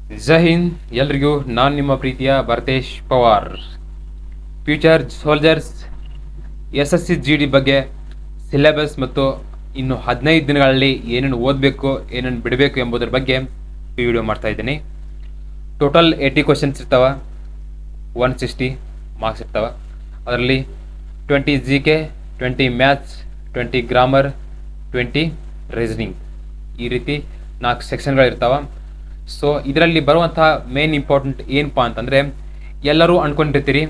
ಜೈ ಹಿಂದ್ ಎಲ್ರಿಗೂ. ನಾನು ನಿಮ್ಮ ಪ್ರೀತಿಯ Bharatesh Pawar. Future soldiers SSC GD ಬಗ್ಗೆ ಸಿಲೆಬಸ್ ಮತ್ತು ಇನ್ನು 15 ದಿನಗಳಲ್ಲಿ ಏನೇನು ಓದಬೇಕು, ಏನೇನು ಬಿಡಬೇಕು ಎಂಬುದರ ಬಗ್ಗೆ ಈ ವಿಡಿಯೋ ಮಾಡ್ತಾ ಇದ್ದೀನಿ. ಟೋಟಲ್ 80 ಕ್ವಶನ್ಸ್ ಇರ್ತಾವ, 160 ಮಾರ್ಕ್ಸ್ ಇರ್ತಾವ. ಅದರಲ್ಲಿ 20 GK, 20 ಮ್ಯಾಥ್ಸ್, 20 ಗ್ರಾಮರ್, 20 ರೀಸನಿಂಗ್, ಈ ರೀತಿ 4 ಸೆಕ್ಷನ್ಗಳಿರ್ತಾವ. ಸೊ ಇದರಲ್ಲಿ ಬರುವಂಥ ಮೇನ್ ಇಂಪಾರ್ಟೆಂಟ್ ಏನಪ್ಪ ಅಂತಂದರೆ, ಎಲ್ಲರೂ ಅಂದ್ಕೊಂಡಿರ್ತೀರಿ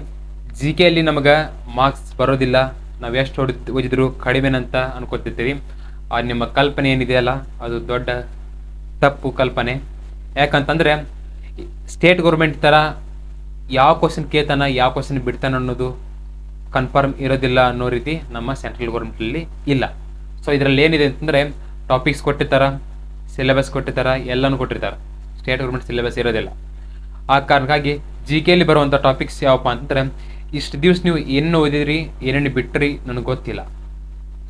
GKಯಲ್ಲಿ ನಮಗೆ ಮಾರ್ಕ್ಸ್ ಬರೋದಿಲ್ಲ, ನಾವು ಎಷ್ಟು ಓದಿದ್ರು ಕಡಿಮೆನಂತ ಅನ್ಕೊತಿರ್ತೀರಿ. ನಿಮ್ಮ ಕಲ್ಪನೆ ಏನಿದೆಯಲ್ಲ ಅದು ದೊಡ್ಡ ತಪ್ಪು ಕಲ್ಪನೆ. ಯಾಕಂತಂದರೆ ಸ್ಟೇಟ್ ಗೌರ್ಮೆಂಟ್ ಥರ ಯಾವ ಕ್ವಶನ್ ಕೇಳ್ತಾನ, ಯಾವ ಕ್ವಶನ್ ಬಿಡ್ತಾನೆ ಅನ್ನೋದು ಕನ್ಫರ್ಮ್ ಇರೋದಿಲ್ಲ ಅನ್ನೋ ರೀತಿ ನಮ್ಮ ಸೆಂಟ್ರಲ್ ಗೌರ್ಮೆಂಟಲ್ಲಿ ಇಲ್ಲ. ಸೊ ಇದರಲ್ಲಿ ಏನಿದೆ ಅಂತಂದರೆ, ಟಾಪಿಕ್ಸ್ ಕೊಟ್ಟಿರ್ತಾರೆ, ಸಿಲೆಬಸ್ ಕೊಟ್ಟಿರ್ತಾರೆ, ಎಲ್ಲನೂ ಕೊಟ್ಟಿರ್ತಾರೆ. ಸ್ಟೇಟ್ ಗೌರ್ಮೆಂಟ್ ಸಿಲೆಬಸ್ ಇರೋದಿಲ್ಲ. ಆ ಕಾರಣಕ್ಕಾಗಿ GKಯಲ್ಲಿ ಬರುವಂಥ ಟಾಪಿಕ್ಸ್ ಯಾವಪ್ಪ ಅಂತಂದರೆ, ಇಷ್ಟು ದಿವಸ ನೀವು ಏನೇನು ಓದಿದ್ರಿ, ಏನೇನು ಬಿಟ್ಟರಿ ನನಗೆ ಗೊತ್ತಿಲ್ಲ.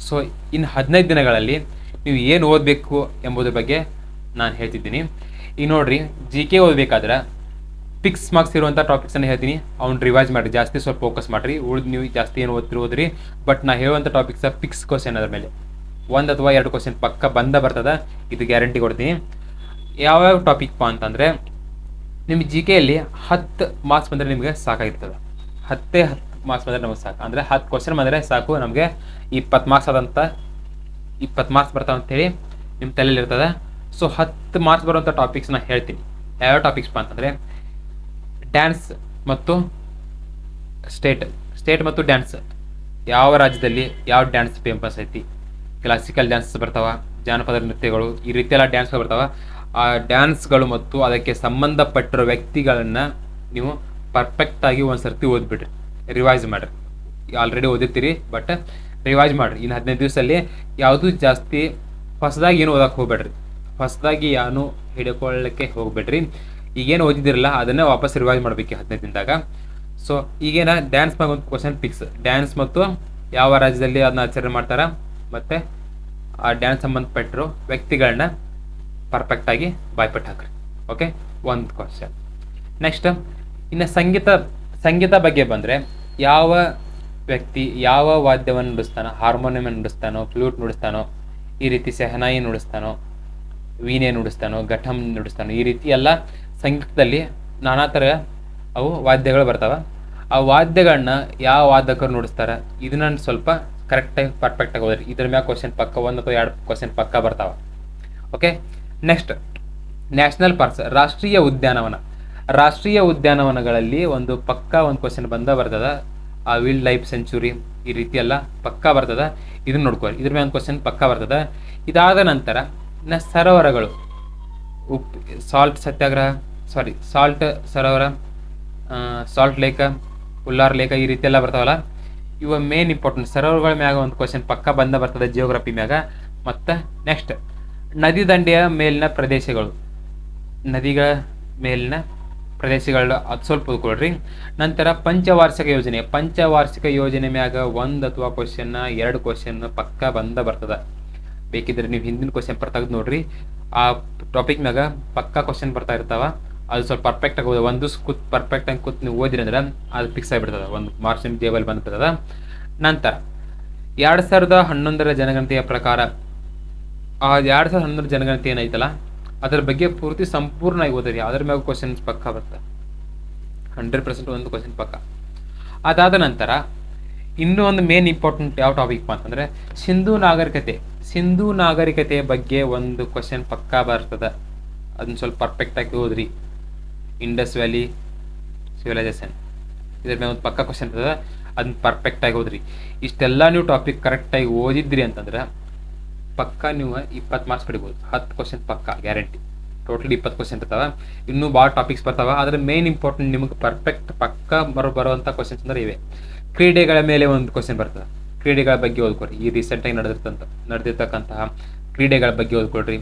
ಸೊ ಇನ್ನು 15 ದಿನಗಳಲ್ಲಿ ನೀವು ಏನು ಓದಬೇಕು ಎಂಬುದ್ರ ಬಗ್ಗೆ ನಾನು ಹೇಳ್ತಿದ್ದೀನಿ. ಈಗ ನೋಡಿರಿ, GK ಓದಬೇಕಾದ್ರೆ ಫಿಕ್ಸ್ ಮಾರ್ಕ್ಸ್ ಇರುವಂಥ ಟಾಪಿಕ್ಸನ್ನು ಹೇಳ್ತೀನಿ, ಅವ್ನು ರಿವೈಸ್ ಮಾಡಿರಿ, ಜಾಸ್ತಿ ಸ್ವಲ್ಪ ಫೋಕಸ್ ಮಾಡಿರಿ. ಉಳಿದು ನೀವು ಜಾಸ್ತಿ ಏನು ಓದ್ರಿ. ಬಟ್ ನಾ ಹೇಳುವಂಥ ಟಾಪಿಕ್ಸ ಫಿಕ್ಸ್ ಕ್ವಶನ್, ಅದರ ಮೇಲೆ 1 ಅಥವಾ 2 ಕ್ವಶನ್ ಪಕ್ಕ ಬರ್ತದೆ, ಇದು ಗ್ಯಾರಂಟಿ ಕೊಡ್ತೀನಿ. ಯಾವ್ಯಾವ ಟಾಪಿಕ್ಪ ಅಂತಂದರೆ, ನಿಮಗೆ GKಯಲ್ಲಿ 10 ಮಾರ್ಕ್ಸ್ ಬಂದರೆ ನಿಮಗೆ ಸಾಕಾಗಿರ್ತದೆ. 10 ಮಾರ್ಕ್ಸ್ ಬಂದರೆ ನಮಗೆ ಸಾಕು. ಅಂದರೆ 10 ಕ್ವಶನ್ ಬಂದರೆ ಸಾಕು, ನಮಗೆ 20 ಮಾರ್ಕ್ಸ್ ಆದಂಥ 20 ಮಾರ್ಕ್ಸ್ ಬರ್ತಾವೆ ಅಂತೇಳಿ ನಿಮ್ಮ ತಲೆಯಲ್ಲಿ ಇರ್ತದೆ. ಸೊ 10 ಮಾರ್ಕ್ಸ್ ಬರುವಂಥ ಟಾಪಿಕ್ಸ್ನ ಹೇಳ್ತೀನಿ. ಯಾವ್ಯಾವ ಟಾಪಿಕ್ಸ್ಪ ಅಂತಂದರೆ, ಡ್ಯಾನ್ಸ್ ಮತ್ತು ಸ್ಟೇಟ್ ಮತ್ತು ಡ್ಯಾನ್ಸ್. ಯಾವ ರಾಜ್ಯದಲ್ಲಿ ಯಾವ ಡ್ಯಾನ್ಸ್ ಫೇಮಸ್ ಐತಿ, ಕ್ಲಾಸಿಕಲ್ ಡ್ಯಾನ್ಸ್ ಬರ್ತಾವ, ಜಾನಪದ ನೃತ್ಯಗಳು, ಈ ರೀತಿಯೆಲ್ಲ ಡ್ಯಾನ್ಸ್ಗಳು ಬರ್ತಾವ. ಆ ಡ್ಯಾನ್ಸ್ಗಳು ಮತ್ತು ಅದಕ್ಕೆ ಸಂಬಂಧಪಟ್ಟಿರೋ ವ್ಯಕ್ತಿಗಳನ್ನು ನೀವು ಪರ್ಫೆಕ್ಟಾಗಿ ಒಂದು ಸರ್ತಿ ಓದ್ಬಿಡ್ರಿ, ರಿವೈಸ್ ಮಾಡಿರಿ. ಆಲ್ರೆಡಿ ಓದಿರ್ತೀರಿ, ಬಟ್ ರಿವೈಸ್ ಮಾಡಿರಿ. ಇನ್ನು 15 ದಿವಸದಲ್ಲಿ ಯಾವುದೂ ಜಾಸ್ತಿ ಹೊಸದಾಗಿ ಏನು ಓದಕ್ಕೆ ಹೋಗ್ಬೇಡ್ರಿ, ಹೊಸದಾಗಿ ಏನು ಹಿಡ್ಕೊಳ್ಳೋಕ್ಕೆ ಹೋಗ್ಬೇಡ್ರಿ. ಈಗೇನು ಓದಿದಿರಲ್ಲ ಅದನ್ನೇ ವಾಪಸ್ ರಿವೈಸ್ ಮಾಡಬೇಕು 15 ದಿನದಾಗ. ಸೊ ಈಗೇನ ಡ್ಯಾನ್ಸ್ ಮ್ಯಾಗ ಒಂದು ಕ್ವಶನ್ ಫಿಕ್ಸ್, ಡ್ಯಾನ್ಸ್ ಮತ್ತು ಯಾವ ರಾಜ್ಯದಲ್ಲಿ ಅದನ್ನ ಆಚರಣೆ ಮಾಡ್ತಾರೆ, ಮತ್ತು ಆ ಡ್ಯಾನ್ಸ್ ಸಂಬಂಧಪಟ್ಟಿರೋ ವ್ಯಕ್ತಿಗಳನ್ನ ಪರ್ಫೆಕ್ಟಾಗಿ ಬಾಯ್ಪಟ್ಟು ಹಾಕ್ರಿ. ಓಕೆ, ಒಂದು ಕ್ವಶನ್. ನೆಕ್ಸ್ಟ್, ಇನ್ನು ಸಂಗೀತ ಬಗ್ಗೆ ಬಂದರೆ, ಯಾವ ವ್ಯಕ್ತಿ ಯಾವ ವಾದ್ಯವನ್ನು ನುಡಿಸ್ತಾನೋ, ಹಾರ್ಮೋನಿಯಂ ನುಡಿಸ್ತಾನೋ, ಫ್ಲೂಟ್ ನುಡಿಸ್ತಾನೋ, ಈ ರೀತಿ ಸೆಹನಾಯಿ ನುಡಿಸ್ತಾನೋ, ವೀಣೆ ನುಡಿಸ್ತಾನೋ, ಘಟಂ ನುಡಿಸ್ತಾನೋ, ಈ ರೀತಿ ಎಲ್ಲ ಸಂಗೀತದಲ್ಲಿ ನಾನಾ ಥರ ಅವು ವಾದ್ಯಗಳು ಬರ್ತಾವೆ. ಆ ವಾದ್ಯಗಳನ್ನ ಯಾವ ವಾದಕರು ನುಡಿಸ್ತಾರೆ, ಇದನ್ನ ಸ್ವಲ್ಪ ಕರೆಕ್ಟಾಗಿ ಪರ್ಫೆಕ್ಟಾಗಿ ಓದ್ರಿ. ಇದ್ರ ಮ್ಯಾಗ ಕ್ವಶನ್ ಪಕ್ಕ 1 ಅಥವಾ 2 ಕ್ವಶನ್ ಪಕ್ಕ ಬರ್ತಾವೆ. ಓಕೆ, ನೆಕ್ಸ್ಟ್, ನ್ಯಾಷನಲ್ ಪಾರ್ಕ್ಸ್, ರಾಷ್ಟ್ರೀಯ ಉದ್ಯಾನವನಗಳಲ್ಲಿ ಒಂದು ಕ್ವಶನ್ ಬರ್ತದೆ. ಆ ವೈಲ್ಡ್ ಲೈಫ್ ಸೆಂಚುರಿ, ಈ ರೀತಿ ಎಲ್ಲ ಪಕ್ಕ ಬರ್ತದೆ, ಇದನ್ನ ನೋಡ್ಕೊಳ್ಳಿ. ಇದ್ರ ಮೇಲೆ ಒಂದು ಕ್ವಶನ್ ಪಕ್ಕ ಬರ್ತದೆ. ಇದಾದ ನಂತರ ಸರೋವರಗಳು, ಸಾಲ್ಟ್ ಸರೋವರ, ಸಾಲ್ಟ್ ಲೇಕ, ಉಲ್ಲಾರ್ ಲೇಕ, ಈ ರೀತಿ ಎಲ್ಲ ಬರ್ತಾವಲ್ಲ, ಇವ ಮೇನ್ ಇಂಪಾರ್ಟೆಂಟ್. ಸರೋವರಗಳ ಮ್ಯಾಗ ಒಂದು ಕ್ವಶನ್ ಪಕ್ಕ ಬರ್ತದೆ ಜಿಯೋಗ್ರಫಿ ಮ್ಯಾಗ. ಮತ್ತು ನೆಕ್ಸ್ಟ್, ನದಿ ದಂಡೆಯ ಮೇಲಿನ ಪ್ರದೇಶಗಳು, ನದಿಗಳ ಮೇಲಿನ ಪ್ರದೇಶಗಳು, ಅದು ಸ್ವಲ್ಪ ಓದ್ಕೊಳ್ರಿ. ನಂತರ ಪಂಚವಾರ್ಷಿಕ ಯೋಜನೆ ಮ್ಯಾಗ 1 ಅಥವಾ 2 ಕ್ವಶನ್ ಪಕ್ಕ ಬರ್ತದೆ. ಬೇಕಿದ್ರೆ ನೀವು ಹಿಂದಿನ ಕ್ವಶನ್ ತೆಗೆದು ನೋಡ್ರಿ, ಆ ಟಾಪಿಕ್ ಮ್ಯಾಗ ಪಕ್ಕ ಕ್ವಶನ್ ಬರ್ತಾ ಇರ್ತಾವ. ಅದು ಸ್ವಲ್ಪ ಪರ್ಫೆಕ್ಟಾಗಿ ಓದಿ, ಒಂದು ಪರ್ಫೆಕ್ಟಾಗಿ ಕೂತ್ ನೀವು ಓದಿರಿ ಅಂದ್ರೆ ಅದು ಫಿಕ್ಸ್ ಆಗಿಬಿಡ್ತದೆ, 1 ಮಾರ್ಕ್ಸ್ ನಿಮ್ಮ ಜೇಬಲ್ಲಿ ಬಂದ್ಬಿಡ್ತದೆ. ನಂತರ 2011 ಜನಗಣತಿಯ ಪ್ರಕಾರ, ಆ 2011 ಜನಗಣತಿ ಏನೈತಲ್ಲ ಅದ್ರ ಬಗ್ಗೆ ಪೂರ್ತಿ ಸಂಪೂರ್ಣವಾಗಿ ಓದಿರಿ. ಅದ್ರ ಮ್ಯಾಗ ಕ್ವಶನ್ಸ್ ಪಕ್ಕ ಬರ್ತದೆ, 100% ಒಂದು ಕ್ವಶನ್ ಪಕ್ಕ. ಅದಾದ ನಂತರ ಇನ್ನೂ ಒಂದು ಮೇನ್ ಇಂಪಾರ್ಟೆಂಟ್ ಯಾವ ಟಾಪಿಕ್ ಅಂತಂದರೆ, ಸಿಂಧೂ ನಾಗರಿಕತೆಯ ಬಗ್ಗೆ ಒಂದು ಕ್ವಶನ್ ಪಕ್ಕ ಬರ್ತದೆ, ಅದನ್ನ ಸ್ವಲ್ಪ ಪರ್ಫೆಕ್ಟಾಗಿ ಓದ್ರಿ. ಇಂಡಸ್ ವ್ಯಾಲಿ ಸಿವಿಲೈಸೇಷನ್, ಇದ್ರ ಮೇಲೆ ಒಂದು ಪಕ್ಕ ಕ್ವಶನ್ ಇರ್ತದೆ, ಅದನ್ನ ಪರ್ಫೆಕ್ಟಾಗಿ ಓದ್ರಿ. ಇಷ್ಟೆಲ್ಲ ನೀವು ಟಾಪಿಕ್ ಕರೆಕ್ಟಾಗಿ ಓದಿದ್ರಿ ಅಂತಂದ್ರೆ ಪಕ್ಕ ನೀವು 20 ಮಾರ್ಕ್ಸ್ ಪಡಿಬೋದು. 10 ಕ್ವಶನ್ ಪಕ್ಕ ಗ್ಯಾರಂಟಿ. ಟೋಟಲಿ 20 ಕ್ವಶನ್ ಇರ್ತಾವೆ. ಇನ್ನೂ ಭಾಳ ಟಾಪಿಕ್ಸ್ ಬರ್ತಾವೆ. ಆದರೆ ಮೇನ್ ಇಂಪಾರ್ಟೆಂಟ್ ನಿಮಗೆ ಪರ್ಫೆಕ್ಟ್ ಪಕ್ಕ ಬರುವಂಥ ಕ್ವಶನ್ಸ್ ಅಂದರೆ ಇವೆ. ಕ್ರೀಡೆಗಳ ಮೇಲೆ ಒಂದು ಕ್ವಶನ್ ಬರ್ತದೆ, ಕ್ರೀಡೆಗಳ ಬಗ್ಗೆ ಓದ್ಕೊಳ್ರಿ. ಈ ರೀಸೆಂಟಾಗಿ ನಡೆದಿರ್ತಕ್ಕಂತಹ ಕ್ರೀಡೆಗಳ ಬಗ್ಗೆ ಓದ್ಕೊಳ್ರಿ.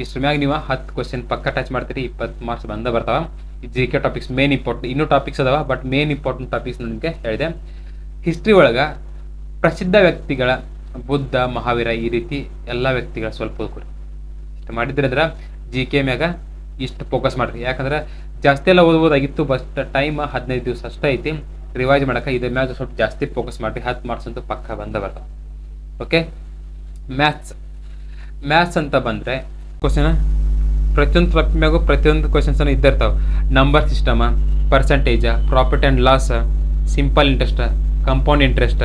ಇಷ್ಟ್ರ ಮ್ಯಾಗ ನೀವು 10 ಕ್ವಶನ್ ಪಕ್ಕ ಟಚ್ ಮಾಡ್ತೀರಿ, 20 ಮಾರ್ಕ್ಸ್ ಬರ್ತಾವೆ. ಈ GK ಟಾಪಿಕ್ಸ್ ಮೇನ್ ಇಂಪಾರ್ಟೆಂಟ್. ಇನ್ನೂ ಟಾಪಿಕ್ಸ್ ಅದಾವ, ಬಟ್ ಮೇನ್ ಇಂಪಾರ್ಟೆಂಟ್ ಟಾಪಿಕ್ಸ್ ನಿಮಗೆ ಹೇಳಿದೆ. ಹಿಸ್ಟ್ರಿ ಒಳಗೆ ಪ್ರಸಿದ್ಧ ವ್ಯಕ್ತಿಗಳ, ಬುದ್ಧ, ಮಹಾವೀರ, ಈ ರೀತಿ ಎಲ್ಲ ವ್ಯಕ್ತಿಗಳ ಸ್ವಲ್ಪ ಓದ್ಕೊಳ್ರಿ. ಇಷ್ಟು ಮಾಡಿದ್ರೆ GK ಮ್ಯಾಗ ಇಷ್ಟು ಫೋಕಸ್ ಮಾಡಿರಿ. ಯಾಕಂದ್ರೆ ಜಾಸ್ತಿ ಎಲ್ಲ ಓದ್ಬೋದಾಗಿತ್ತು, ಬಟ್ ಟೈಮ್ 15 ದಿವಸ ಅಷ್ಟೇ ಐತಿ ರಿವೈಸ್ ಮಾಡೋಕೆ. ಇದ್ರ ಮ್ಯಾಗ ಸ್ವಲ್ಪ ಜಾಸ್ತಿ ಫೋಕಸ್ ಮಾಡಿರಿ. 10 ಮಾರ್ಕ್ಸ್ ಅಂತೂ ಪಕ್ಕ ಬರ್ತಾವೆ. ಓಕೆ, ಮ್ಯಾಥ್ಸ್ ಅಂತ ಬಂದರೆ ಕ್ವಶನ್ ಪ್ರತಿಯೊಂದು ಟಾಪಿಕ್ ಮ್ಯಾಗೂ ಪ್ರತಿಯೊಂದು ಕ್ವಶನ್ಸನ್ನು ಇದ್ದಿರ್ತಾವೆ. Number system, percentage, profit and loss, simple interest, compound interest,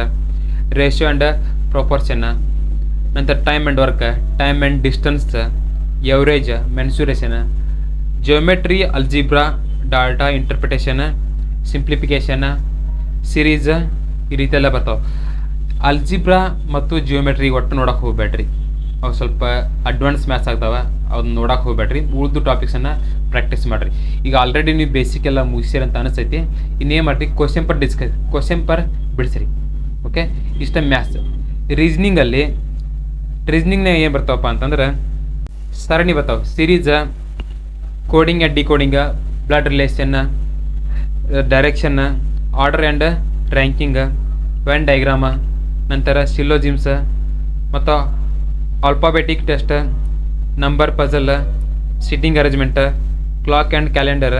ratio and proportion, ನಂತರ time and work, time and distance, average, mensuration, geometry, algebra, data interpretation, simplification, series, ಈ ರೀತಿ ಎಲ್ಲ ಬರ್ತಾವೆ. ಅಲ್ಜಿಬ್ರಾ ಮತ್ತು ಜಿಯೋಮೆಟ್ರಿ ಒಟ್ಟು ನೋಡೋಕೆ ಹೋಗ್ಬೇಡ್ರಿ, ಅವು ಸ್ವಲ್ಪ ಅಡ್ವಾನ್ಸ್ ಮ್ಯಾಥ್ಸ್ ಆಗ್ತಾವೆ, ಅದನ್ನ ನೋಡೋಕೆ ಹೋಗ್ಬೇಡ್ರಿ. ಉಳಿದು ಟಾಪಿಕ್ಸನ್ನು ಪ್ರಾಕ್ಟೀಸ್ ಮಾಡಿರಿ. ಈಗ ಆಲ್ರೆಡಿ ನೀವು ಬೇಸಿಕ್ ಎಲ್ಲ ಮುಗಿಸಿರಿ ಅಂತ ಅನಿಸ್ತೈತಿ. ಇನ್ನೇನು ಮಾಡಿರಿ, ಕ್ವಶನ್ ಪರ್ ಬಿಡಿಸ್ರಿ. ಓಕೆ, ಇಷ್ಟ ಮ್ಯಾಥ್ಸ್. ರೀಸ್ನಿಂಗ್ನಾಗ ಏನು ಬರ್ತಾವಪ್ಪ ಅಂತಂದ್ರೆ ಸರಣಿ ಬರ್ತಾವೆ. Series, coding and decoding, blood relation, direction, order and ranking, Venn diagram, ನಂತರ ಸಿಲೋಜಿಮ್ಸ್ ಮತ್ತು alphabetic test, number puzzle, sitting arrangement, clock and calendar,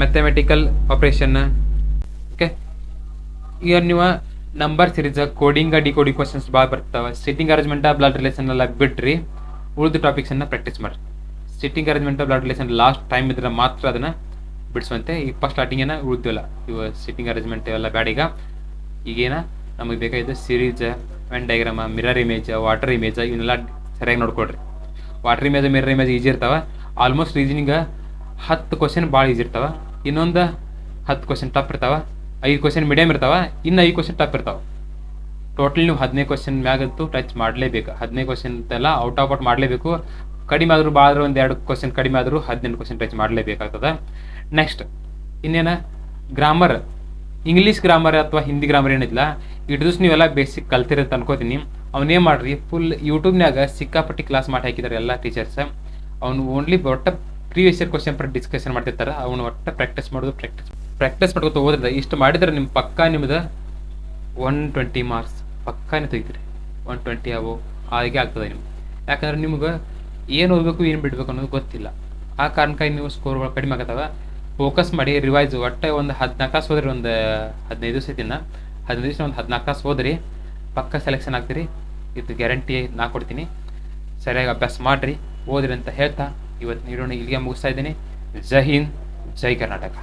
mathematical operation. Okay, ಈಗ ನೀವು number series, coding decoding questions ಭಾಳ ಬರ್ತಾವೆ. ಸಿಟ್ಟಿಂಗ್ ಅರೇಂಜ್ಮೆಂಟ್, ಬ್ಲಡ್ ರಿಲೇಷನ್ ಎಲ್ಲ ಬಿಟ್ರಿ, ಉಳಿದು ಟಾಪಿಕ್ಸನ್ನು ಪ್ರಾಕ್ಟೀಸ್ ಮಾಡಿರಿ. Sitting arrangement, blood relation last time ಇದ್ರೆ ಮಾತ್ರ ಅದನ್ನು ಬಿಡಿಸುವಂತೆ. ಈಗ ಫಸ್ಟ್ ಸ್ಟಾರ್ಟಿಂಗೇನ ಉಳಿದಿಲ್ಲ ಇವು ಸಿಟ್ಟಿಂಗ್ ಅರೇಂಜ್ಮೆಂಟ್ ಇವೆಲ್ಲ ಬ್ಯಾಡೀಗ. ಈಗೇನ ನಮಗೆ ಬೇಕಾಗಿದೆ series, Venn diagram, mirror image, water image, ಇವನ್ನೆಲ್ಲ ಸರಿಯಾಗಿ ನೋಡ್ಕೊಳ್ರಿ. Water image, mirror image easy ಇರ್ತಾವೆ. ಆಲ್ಮೋಸ್ಟ್ ರೀಸನಿಂಗ್ 10 ಕ್ವಶನ್ ಭಾಳ ಈಜಿ ಇರ್ತಾವೆ, ಇನ್ನೊಂದು 10 ಕ್ವಶನ್ ಟಫ್ ಇರ್ತಾವೆ, 5 ಕ್ವಶನ್ ಮೀಡಿಯಮ್ ಇರ್ತಾವೆ, ಇನ್ನು 5 ಕ್ವಶನ್ ಟಫ್ ಇರ್ತಾವೆ. ಟೋಟಲ್ ನೀವು 15 ಕ್ವಶನ್ ಮ್ಯಾಗಂತೂ ಟಚ್ ಮಾಡಲೇಬೇಕು. 15 ಕ್ವಶನ್ ಅಂತೆಲ್ಲ ಔಟ್ ಆಫ್ ಮಾಡಲೇಬೇಕು. ಕಡಿಮೆ ಆದರೂ ಭಾಳ ಆದರೂ 1-2 ಕ್ವಶನ್ ಕಡಿಮೆ ಆದರೂ 18 ಕ್ವಶನ್ ಟಚ್ ಮಾಡಲೇಬೇಕಾಗ್ತದೆ. ನೆಕ್ಸ್ಟ್ ಇನ್ನೇನು ಗ್ರಾಮರ್, ಇಂಗ್ಲೀಷ್ ಗ್ರಾಮರ್ ಅಥವಾ ಹಿಂದಿ ಗ್ರಾಮರ್ ಏನಿಲ್ಲ, ಇಟ್ಟು ದಿವಸ ನೀವೆಲ್ಲ ಬೇಸಿಕ್ ಕಲ್ತಿರಂತ ಅನ್ಕೋತೀನಿ. ಅವನೇನು ಮಾಡಿರಿ, ಫುಲ್ ಯೂಟ್ಯೂಬ್ನಾಗ ಸಿಕ್ಕಾಪಟ್ಟಿ ಕ್ಲಾಸ್ ಮಾಡಿ ಹಾಕಿದ್ದಾರೆ ಎಲ್ಲ ಟೀಚರ್ಸ್. ಅವ್ನು ಓನ್ಲಿ ಒಟ್ಟು previous year question per discussion ಮಾಡ್ತಿರ್ತಾರೆ. ಅವನು ಒಟ್ಟು ಪ್ರಾಕ್ಟೀಸ್ ಮಾಡ್ಕೊತ ಹೋದ್ರೆ ಇಷ್ಟು ಮಾಡಿದ್ರೆ ನಿಮ್ಮ ಪಕ್ಕ ನಿಮ್ದು 120 ಮಾರ್ಕ್ಸ್ ಪಕ್ಕಾನೇ ತೆಗಿತೀರಿ. 120 ಅವು ಹಾಗೆ ಆಗ್ತದೆ ನಿಮ್ಗೆ. ಯಾಕಂದ್ರೆ ನಿಮ್ಗೆ ಏನು ಓದಬೇಕು ಏನು ಬಿಡಬೇಕು ಅನ್ನೋದು ಗೊತ್ತಿಲ್ಲ. ಆ ಕಾರಣಕ್ಕಾಗಿ ನೀವು ಸ್ಕೋರ್ಗಳು ಕಡಿಮೆ ಆಗತ್ತವೆ. ಫೋಕಸ್ ಮಾಡಿ ರಿವೈಸ್ ಒಟ್ಟೆ ಒಂದು 14 ತಾಸು ಹೋದ್ರಿ, ಒಂದು 15 ದಿವಸ ಐತಿನ 15 ದಿವಸ ಒಂದು 14 ತಾಸು ಹೋದ್ರಿ ಪಕ್ಕ ಸೆಲೆಕ್ಷನ್ ಆಗ್ತೀರಿ. ಇದು ಗ್ಯಾರಂಟಿ ನಾ ಕೊಡ್ತೀನಿ. ಸರಿಯಾಗಿ ಅಭ್ಯಾಸ ಮಾಡಿರಿ, ಓದ್ರಿ ಅಂತ ಹೇಳ್ತಾ ಇವತ್ತು ನೀಡೋಣ ಇಲ್ಲಿಗೆ ಮುಗಿಸ್ತಾ ಇದ್ದೀನಿ. ಜೈ ಹಿಂದ್, ಜೈ ಕರ್ನಾಟಕ.